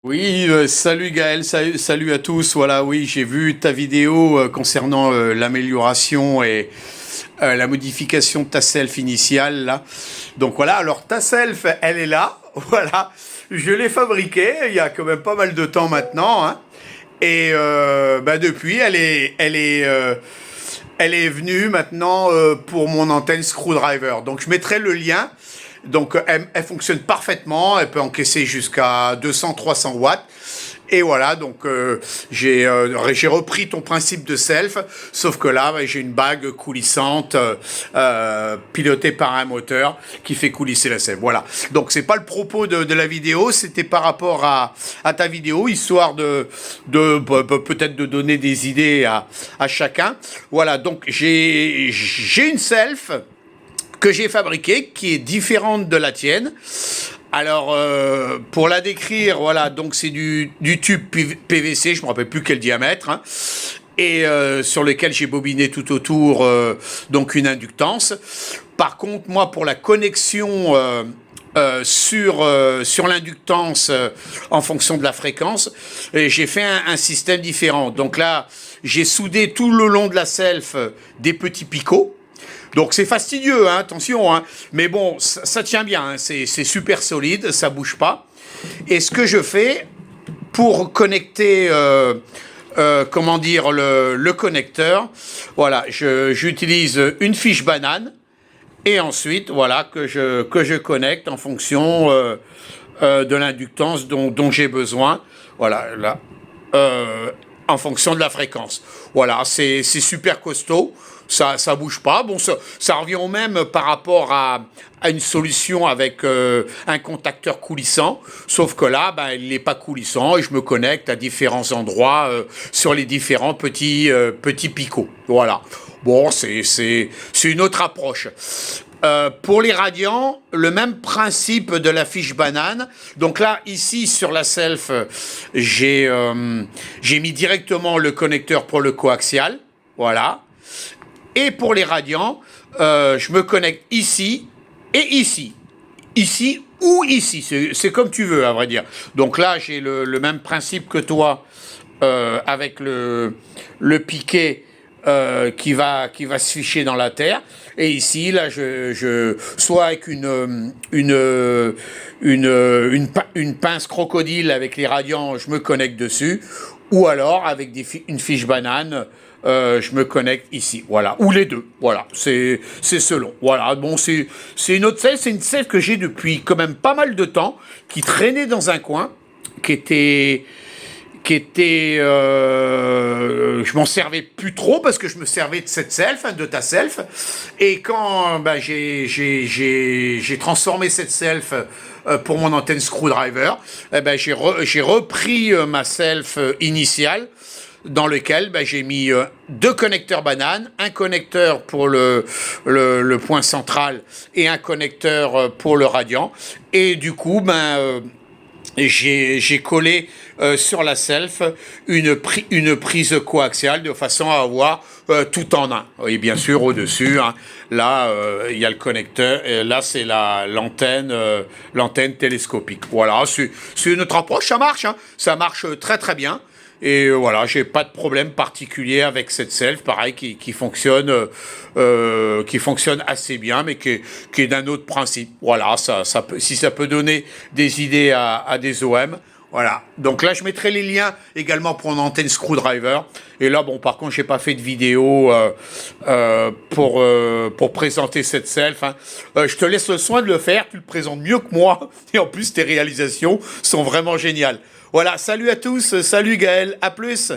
Oui, salut Gaël, salut à tous. Voilà, oui, j'ai vu ta vidéo concernant l'amélioration et la modification de ta self initiale là. Donc voilà, alors ta self, elle est là. Voilà, je l'ai fabriquée il y a quand même pas mal de temps maintenant, hein. Et depuis, elle est venue maintenant pour mon antenne screwdriver. Donc je mettrai le lien. Donc elle fonctionne parfaitement, elle peut encaisser jusqu'à 200-300 watts. Et voilà, donc j'ai repris ton principe de self, sauf que là, j'ai une bague coulissante pilotée par un moteur qui fait coulisser la self. Voilà. Donc c'est pas le propos de la vidéo, c'était par rapport à ta vidéo, histoire de peut-être de donner des idées à chacun. Voilà, donc j'ai une self que j'ai fabriquée, qui est différente de la tienne. Alors, pour la décrire, voilà, donc c'est du tube PVC, je me rappelle plus quel diamètre, hein, et sur lequel j'ai bobiné tout autour donc une inductance. Par contre, moi, pour la connexion sur l'inductance en fonction de la fréquence, j'ai fait un système différent. Donc là, j'ai soudé tout le long de la self des petits picots. Donc c'est fastidieux, hein, attention, hein, mais bon, ça tient bien, hein, c'est super solide, ça bouge pas. Et ce que je fais pour connecter, comment dire, le connecteur, voilà, j'utilise une fiche banane et ensuite, voilà, que je connecte en fonction de l'inductance dont j'ai besoin, voilà, là, en fonction de la fréquence. Voilà, c'est super costaud. Ça bouge pas. Bon, ça revient au même par rapport à une solution avec un contacteur coulissant, sauf que là, il n'est pas coulissant et je me connecte à différents endroits sur les différents petits picots. Voilà. Bon, c'est une autre approche. Pour les radiants, le même principe de la fiche banane. Donc là, ici, sur la self, j'ai mis directement le connecteur pour le coaxial. Voilà. Et pour les radiants, je me connecte ici et ici. Ici ou ici. C'est comme tu veux, à vrai dire. Donc là, j'ai le même principe que toi avec le piquet qui va se ficher dans la terre. Et ici, là, soit avec une pince crocodile avec les radiants, je me connecte dessus, ou alors avec une fiche banane, je me connecte ici, voilà, ou les deux, voilà, c'est selon, voilà, bon, c'est une autre selle, c'est une selle que j'ai depuis quand même pas mal de temps, qui traînait dans un coin, qui était je m'en servais plus trop parce que je me servais de cette self, hein, de ta self, et quand j'ai transformé cette self pour mon antenne screwdriver, j'ai repris ma self initiale, dans lequel j'ai mis deux connecteurs bananes, un connecteur pour le point central et un connecteur pour le radiant, et du coup j'ai collé sur la self une prise coaxiale de façon à avoir tout en un. Et bien sûr, au-dessus, hein, là, il y a le connecteur, et là, c'est l'antenne télescopique. Voilà, c'est une autre approche, ça marche, hein, ça marche très très bien. Et voilà, j'ai pas de problème particulier avec cette self, pareil, qui fonctionne assez bien, mais qui est d'un autre principe. Voilà, si ça peut donner des idées à des OM. Voilà. Donc là, je mettrai les liens également pour une antenne screwdriver. Et là, bon, par contre, j'ai pas fait de vidéo pour présenter cette self, hein. Je te laisse le soin de le faire. Tu le présentes mieux que moi. Et en plus, tes réalisations sont vraiment géniales. Voilà. Salut à tous. Salut Gaël. À plus.